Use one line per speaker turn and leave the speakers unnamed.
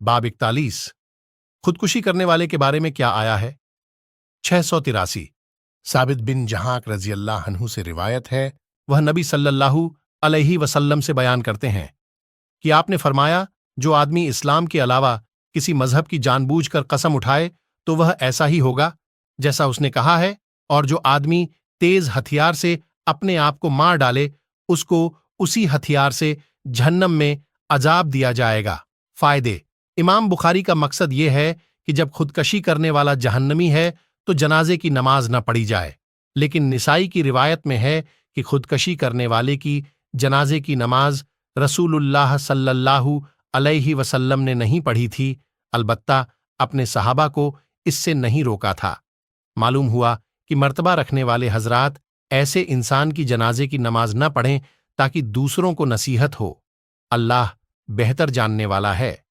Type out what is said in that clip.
बाब 41। खुदकुशी करने वाले के बारे में क्या आया है? 683। साबित बिन जहाक रजी अल्लाह अन्हु से रिवायत है, वह नबी सल्लल्लाहु अलैहि वसल्लम से बयान करते हैं कि आपने फरमाया, जो आदमी इस्लाम के अलावा किसी मजहब की जानबूझकर कसम उठाए तो वह ऐसा ही होगा जैसा उसने कहा है, और जो आदमी तेज हथियार से अपने आप को मार डाले उसको उसी हथियार से जहन्नम में अजाब दिया जाएगा। फायदे। इमाम बुखारी का मकसद यह है कि जब खुदकशी करने वाला जहन्नमी है तो जनाजे की नमाज न पढ़ी जाए, लेकिन निसाई की रिवायत में है कि खुदकशी करने वाले की जनाजे की नमाज रसूलुल्लाह सल्लल्लाहु अलैहि वसल्लम ने नहीं पढ़ी थी, अलबत्ता अपने सहाबा को इससे नहीं रोका था। मालूम हुआ कि मर्तबा रखने वाले हजरात ऐसे इंसान की जनाजे की नमाज न पढ़ें ताकि दूसरों को नसीहत हो। अल्लाह बेहतर जानने वाला है।